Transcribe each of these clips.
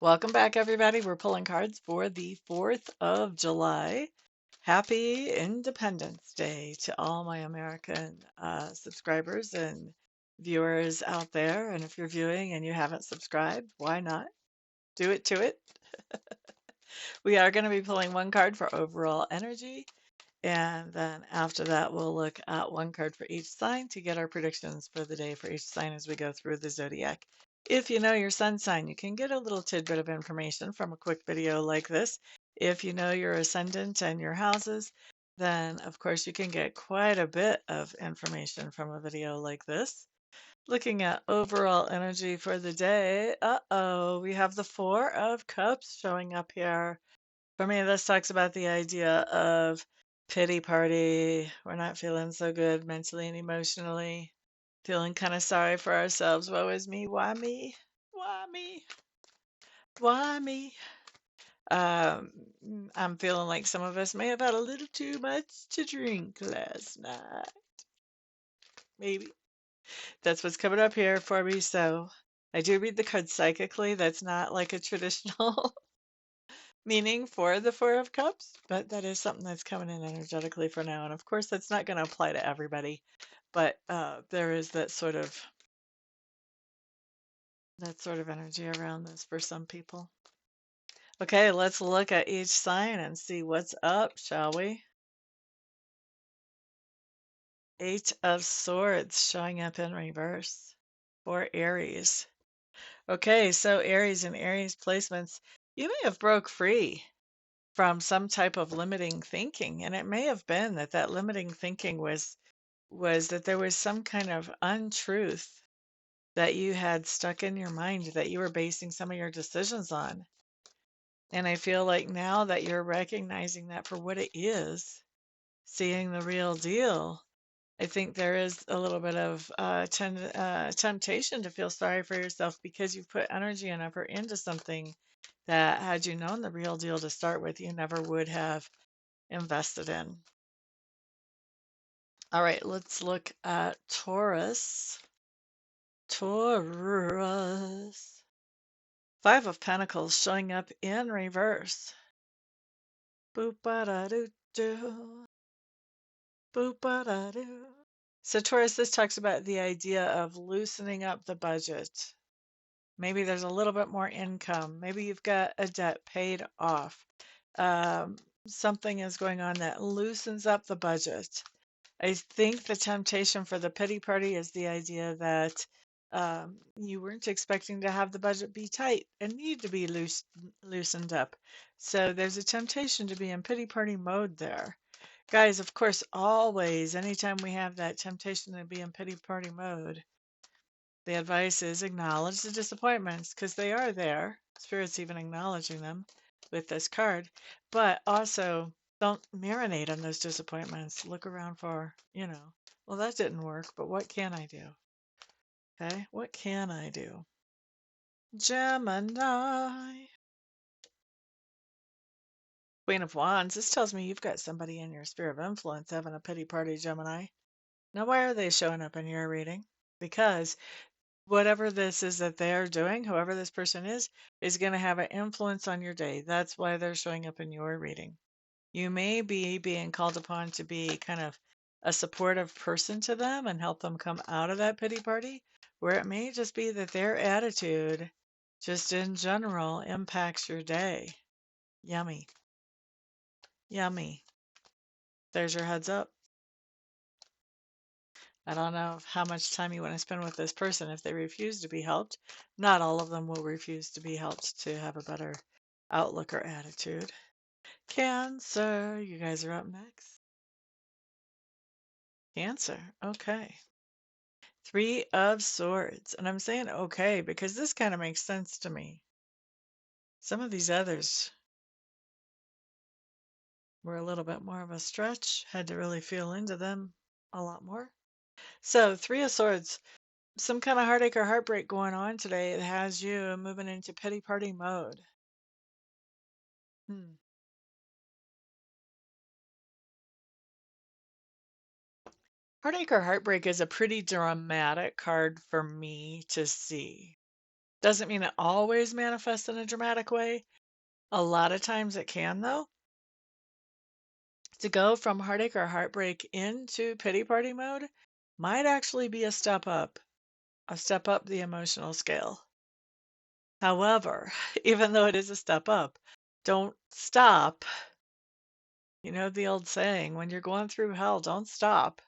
Welcome back, everybody. We're pulling cards for the 4th of July. Happy Independence Day to all my American subscribers and viewers out there. And if you're viewing and you haven't subscribed, why not? Do it to it. We are going to be pulling one card for overall energy. And then after that, we'll look at one card for each sign to get our predictions for the day for each sign as we go through the zodiac. If you know your sun sign, you can get a little tidbit of information from a quick video like this. If you know your ascendant and your houses, then of course you can get quite a bit of information from a video like this. Looking at overall energy for the day, we have the Four of Cups showing up here. For me, this talks about the idea of pity party. We're not feeling so good mentally and emotionally. Feeling kind of sorry for ourselves. Woe is me. Why me? Why me? Why me? Um, I'm feeling like some of us may have had a little too much to drink last night. Maybe. That's what's coming up here for me. So I do read the cards psychically. That's not like a traditional meaning for the Four of Cups, but that is something that's coming in energetically for now. And of course, that's not going to apply to everybody, but there is that sort of energy around this for some people. Okay, let's look at each sign and see what's up, shall we? Eight of Swords showing up in reverse for Aries. Okay, so Aries and Aries placements, you may have broke free from some type of limiting thinking, and it may have been that that limiting thinking was that there was some kind of untruth that you had stuck in your mind that you were basing some of your decisions on. And I feel like now that you're recognizing that for what it is, seeing the real deal, I think there is a little bit of temptation to feel sorry for yourself because you've put energy and effort into something that, had you known the real deal to start with, you never would have invested in. All right, let's look at Taurus. Taurus. Five of Pentacles showing up in reverse. Boop ba da doo doo. Boop ba da doo. So, Taurus, this talks about the idea of loosening up the budget. Maybe there's a little bit more income. Maybe you've got a debt paid off. Um, Something is going on that loosens up the budget. I think the temptation for the pity party is the idea that you weren't expecting to have the budget be tight and need to be loosened up. So there's a temptation to be in pity party mode there. Guys, of course, always, anytime we have that temptation to be in pity party mode, the advice is acknowledge the disappointments because they are there. Spirit's even acknowledging them with this card, but also don't marinate on those disappointments. Look around for, well, that didn't work, but what can I do? Okay, what can I do? Gemini. Queen of Wands. This tells me you've got somebody in your sphere of influence having a pity party, Gemini. Now, why are they showing up in your reading? Because whatever this is that they're doing, whoever this person is going to have an influence on your day. That's why they're showing up in your reading. You may be being called upon to be kind of a supportive person to them and help them come out of that pity party, where it may just be that their attitude, just in general, impacts your day. Yummy. Yummy. There's your heads up. I don't know how much time you want to spend with this person if they refuse to be helped. Not all of them will refuse to be helped to have a better outlook or attitude. Cancer, you guys are up next. Cancer, okay. Three of Swords. And I'm saying okay because this kind of makes sense to me. Some of these others were a little bit more of a stretch. Had to really feel into them a lot more. So, Three of Swords. Some kind of heartache or heartbreak going on today that has you moving into pity party mode. Hmm. Heartache or heartbreak is a pretty dramatic card for me to see. Doesn't mean it always manifests in a dramatic way. A lot of times it can, though. To go from heartache or heartbreak into pity party mode might actually be a step up the emotional scale. However, even though it is a step up, don't stop. You know the old saying, when you're going through hell, don't stop.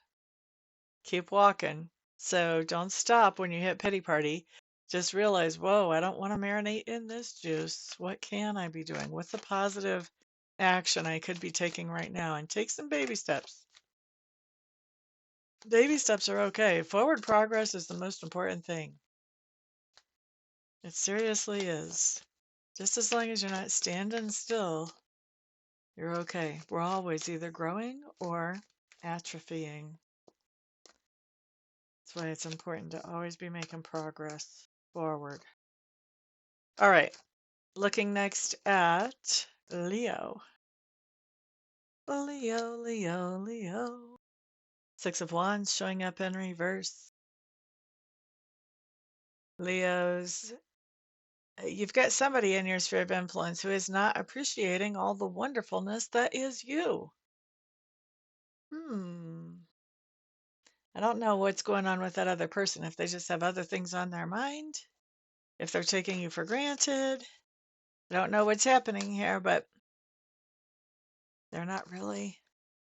Keep walking. So don't stop when you hit pity party. Just realize, whoa, I don't want to marinate in this juice. What can I be doing? What's the positive action I could be taking right now? And take some baby steps. Baby steps are okay. Forward progress is the most important thing. It seriously is. Just as long as you're not standing still, you're okay. We're always either growing or atrophying. That's why it's important to always be making progress forward. All right, looking next at Leo. Leo, Leo, Leo. Six of Wands showing up in reverse. Leos, you've got somebody in your sphere of influence who is not appreciating all the wonderfulness that is you. I don't know what's going on with that other person. If they just have other things on their mind, if they're taking you for granted. I don't know what's happening here, but they're not really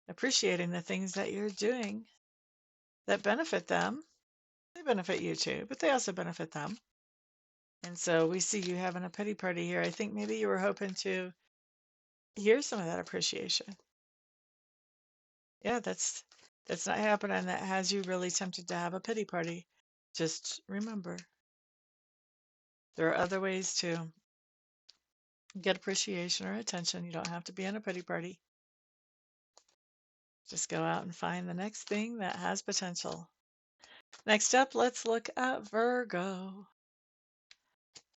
appreciating the things that you're doing that benefit them. They benefit you too, but they also benefit them. And so we see you having a pity party here. I think maybe you were hoping to hear some of that appreciation. Yeah, that's not happening. That has you really tempted to have a pity party. Just remember, there are other ways to get appreciation or attention. You don't have to be in a pity party. Just go out and find the next thing that has potential. Next up, let's look at Virgo.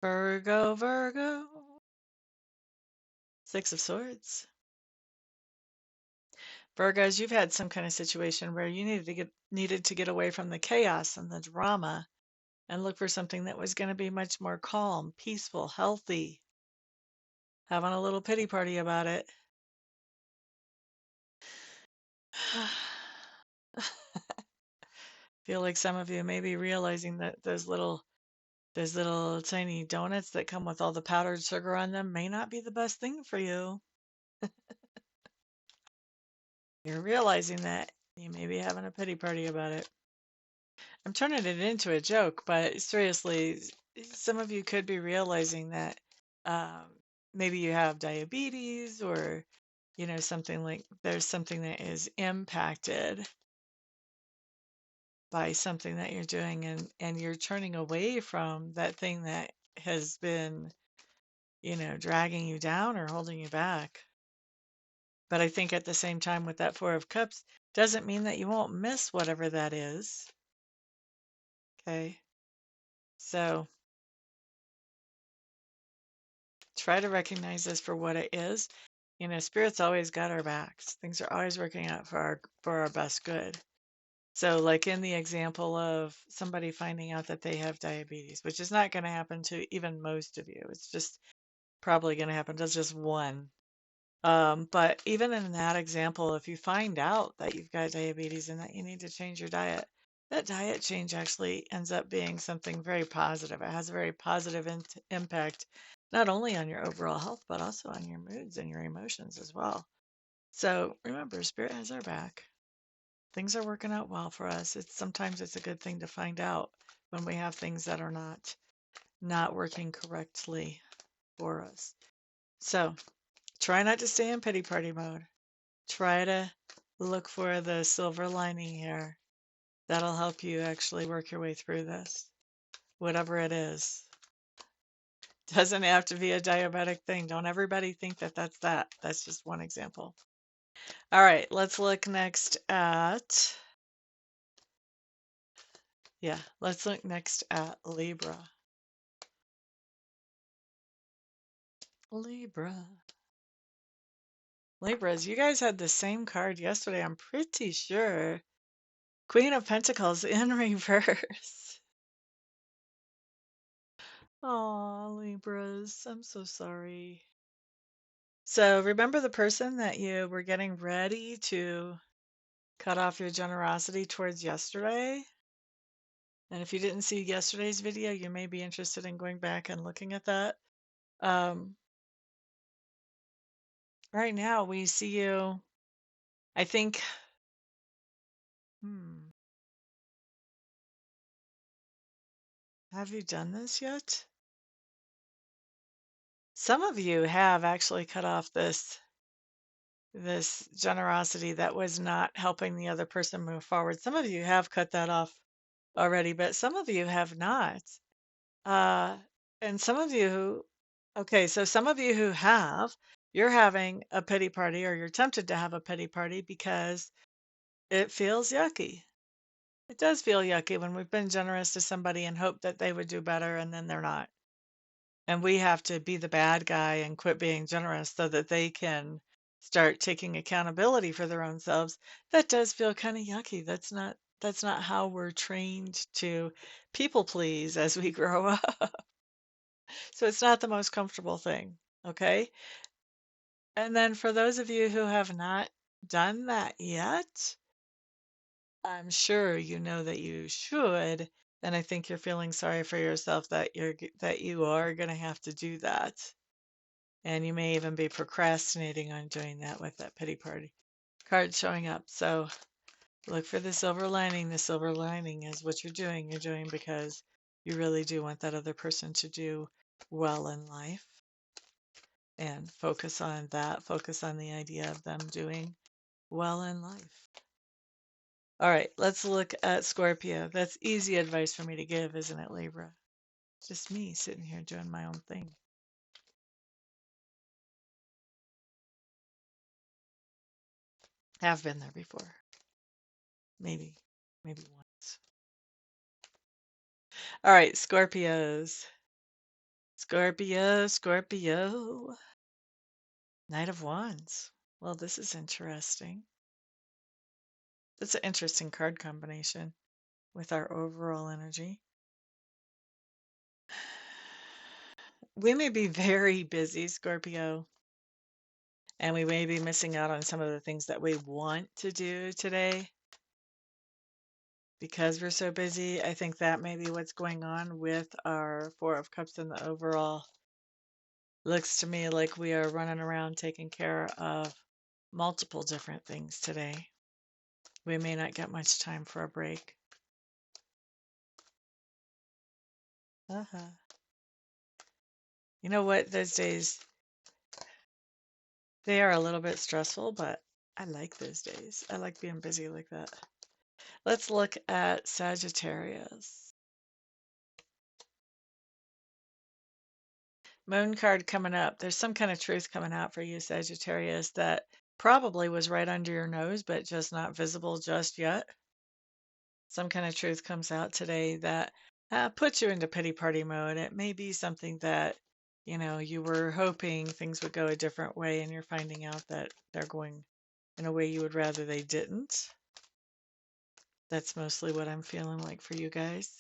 Virgo, Virgo. Six of Swords. Virgos, you've had some kind of situation where you needed to get away from the chaos and the drama and look for something that was going to be much more calm, peaceful, healthy. Having a little pity party about it. Feel like some of you may be realizing that those little tiny donuts that come with all the powdered sugar on them may not be the best thing for you. You're realizing that you may be having a pity party about it. I'm turning it into a joke, but seriously, some of you could be realizing that um, maybe you have diabetes or, something like there's something that is impacted by something that you're doing and you're turning away from that thing that has been, dragging you down or holding you back. But I think at the same time with that Four of Cups doesn't mean that you won't miss whatever that is. Okay. So try to recognize this for what it is. Spirit's always got our backs. Things are always working out for our best good. So like in the example of somebody finding out that they have diabetes, which is not going to happen to even most of you. It's just probably going to happen to just one. But even in that example, if you find out that you've got diabetes and that you need to change your diet, that diet change actually ends up being something very positive. It has a very positive impact, not only on your overall health, but also on your moods and your emotions as well. So remember, Spirit has our back. Things are working out well for us. Sometimes it's a good thing to find out when we have things that are not working correctly for us. So try not to stay in pity party mode. Try to look for the silver lining here. That'll help you actually work your way through this, whatever it is. Doesn't have to be a diabetic thing. Don't everybody think that that's that. That's just one example. All right, let's look next at, let's look next at Libra. Libras, you guys had the same card yesterday, I'm pretty sure. Queen of Pentacles in reverse. Aw, Libras, I'm so sorry. So remember the person that you were getting ready to cut off your generosity towards yesterday? And if you didn't see yesterday's video, you may be interested in going back and looking at that. Um, right now, we see you, I think, hmm, have you done this yet? Some of you have actually cut off this generosity that was not helping the other person move forward. Some of you have cut that off already, but some of you have not. Uh, and some of you, okay, so some of you who have, you're having a pity party or you're tempted to have a pity party because it feels yucky. It does feel yucky when we've been generous to somebody and hope that they would do better and then they're not. And we have to be the bad guy and quit being generous so that they can start taking accountability for their own selves. That does feel kind of yucky. That's not how we're trained to people please as we grow up. So it's not the most comfortable thing, okay? And then for those of you who have not done that yet, I'm sure you know that you should, and I think you're feeling sorry for yourself that that you are going to have to do that. And you may even be procrastinating on doing that with that pity party card showing up. So look for the silver lining. The silver lining is what you're doing. You're doing because you really do want that other person to do well in life. And focus on that. Focus on the idea of them doing well in life. All right, let's look at Scorpio. That's easy advice for me to give, isn't it, Libra? Just me sitting here doing my own thing. Have been there before. Maybe once. All right, Scorpios. Scorpio. Knight of Wands. Well, this is interesting. That's an interesting card combination with our overall energy. We may be very busy, Scorpio, and we may be missing out on some of the things that we want to do today because we're so busy. I think that may be what's going on with our Four of Cups and the overall. Looks to me like we are running around taking care of multiple different things today. We may not get much time for a break. Uh-huh. You know what? Those days, they are a little bit stressful, but I like those days. I like being busy like that. Let's look at Sagittarius. Moon card coming up. There's some kind of truth coming out for you, Sagittarius, that probably was right under your nose, but just not visible just yet. Some kind of truth comes out today that puts you into pity party mode. It may be something that, you were hoping things would go a different way, and you're finding out that they're going in a way you would rather they didn't. That's mostly what I'm feeling like for you guys.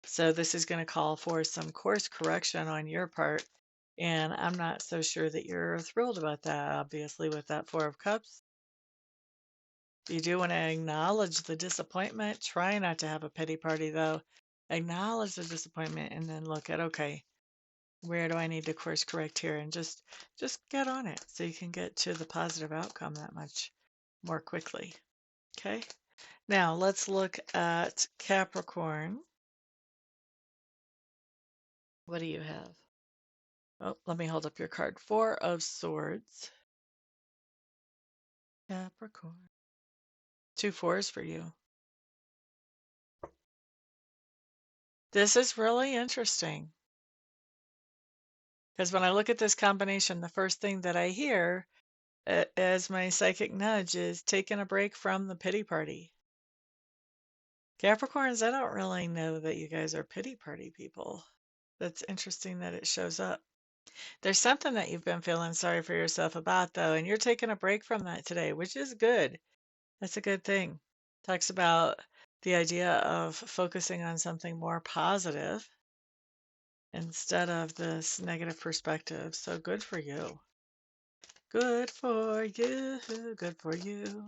So this is going to call for some course correction on your part. And I'm not so sure that you're thrilled about that, obviously, with that Four of Cups. You do want to acknowledge the disappointment. Try not to have a pity party, though. Acknowledge the disappointment and then look at, okay, where do I need to course correct here? And just get on it so you can get to the positive outcome that much more quickly. Okay? Now, let's look at Capricorn. What do you have? Oh, let me hold up your card. Four of Swords. Capricorn. Two fours for you. This is really interesting because when I look at this combination, the first thing that I hear as my psychic nudge is taking a break from the pity party. Capricorns, I don't really know that you guys are pity party people. That's interesting that it shows up. There's something that you've been feeling sorry for yourself about, though, and you're taking a break from that today, which is good. That's a good thing. Talks about the idea of focusing on something more positive instead of this negative perspective. So good for you. Good for you. Good for you.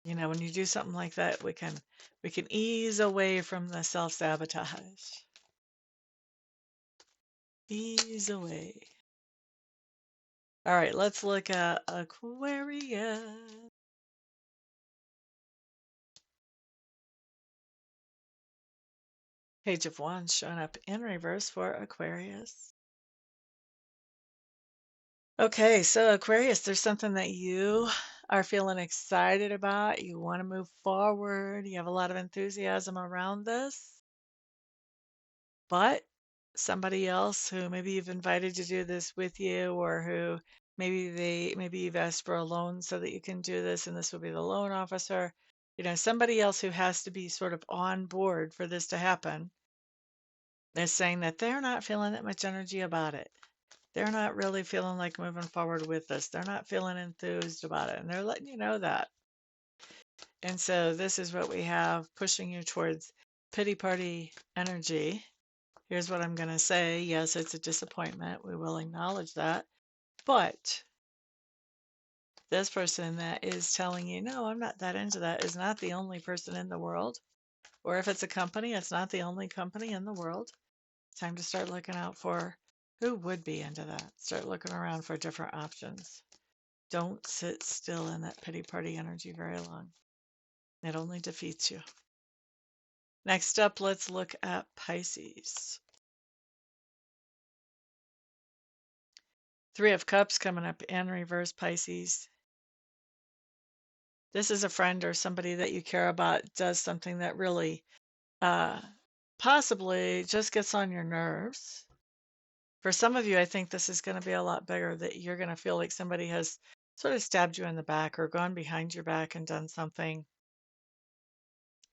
You know, when you do something like that, we can ease away from the self-sabotage. Ease away. All right, let's look at Aquarius. Page of Wands showing up in reverse for Aquarius. Okay, so Aquarius, there's something that you are feeling excited about. You want to move forward. You have a lot of enthusiasm around this, but somebody else who maybe you've invited to do this with you, or who maybe you've asked for a loan so that you can do this, and this will be the loan officer. You know, somebody else who has to be sort of on board for this to happen is saying that they're not feeling that much energy about it. They're not really feeling like moving forward with this. They're not feeling enthused about it, and they're letting you know that. And so this is what we have pushing you towards pity party energy. Here's what I'm going to say. Yes, it's a disappointment. We will acknowledge that. But this person that is telling you, no, I'm not that into that, is not the only person in the world. Or if it's a company, it's not the only company in the world. It's time to start looking out for who would be into that. Start looking around for different options. Don't sit still in that pity party energy very long. It only defeats you. Next up, let's look at Pisces. Three of Cups coming up in reverse, Pisces. This is a friend or somebody that you care about does something that really uh, possibly just gets on your nerves. For some of you, I think this is going to be a lot bigger, that you're going to feel like somebody has sort of stabbed you in the back or gone behind your back and done something.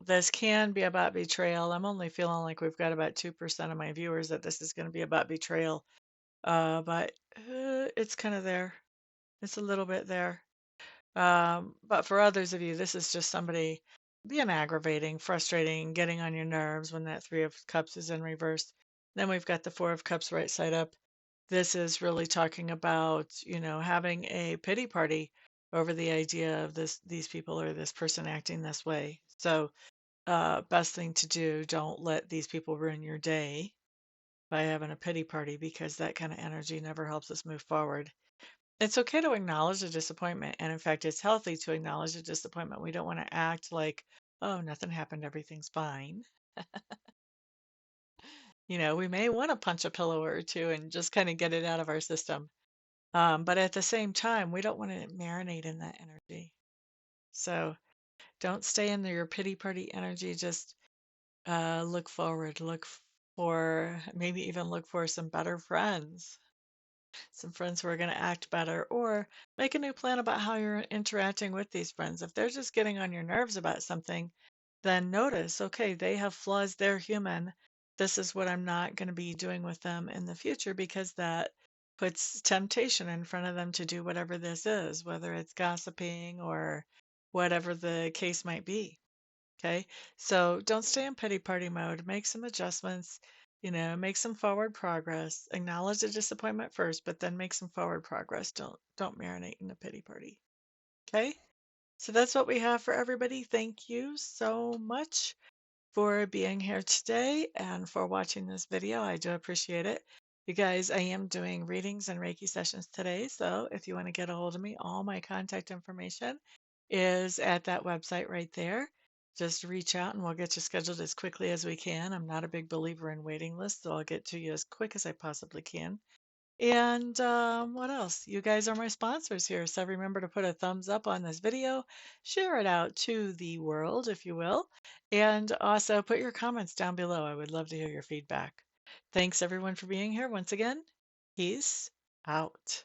This can be about betrayal. I'm only feeling like we've got about 2% of my viewers that this is going to be about betrayal. But it's kind of there. It's a little bit there. But for others of you, this is just somebody being aggravating, frustrating, getting on your nerves when that Three of Cups is in reverse. Then we've got the Four of Cups right side up. This is really talking about, you know, having a pity party over the idea of these people or this person acting this way. So, best thing to do, don't let these people ruin your day by having a pity party, because that kind of energy never helps us move forward. It's okay to acknowledge a disappointment. And in fact, it's healthy to acknowledge a disappointment. We don't want to act like, oh, nothing happened, everything's fine. You know, we may want to punch a pillow or two and just kind of get it out of our system. But at the same time, we don't want to marinate in that energy. So don't stay in your pity party energy. Just look forward, maybe even look for some better friends. Some friends who are going to act better, or make a new plan about how you're interacting with these friends. If they're just getting on your nerves about something, then notice, okay, they have flaws, they're human. This is what I'm not going to be doing with them in the future, because that puts temptation in front of them to do whatever this is, whether it's gossiping or whatever the case might be. Okay. So don't stay in pity party mode. Make some adjustments, you know, make some forward progress. Acknowledge the disappointment first, but then make some forward progress. Don't marinate in the pity party. Okay. So that's what we have for everybody. Thank you so much for being here today and for watching this video. I do appreciate it. You guys, I am doing readings and Reiki sessions today. So if you want to get a hold of me, all my contact information is at that website right there. Just reach out and we'll get you scheduled as quickly as we can. I'm not a big believer in waiting lists, so I'll get to you as quick as I possibly can. And what else? You guys are my sponsors here, so remember to put a thumbs up on this video, share it out to the world, if you will, and also put your comments down below. I would love to hear your feedback. Thanks everyone for being here once again. Peace out.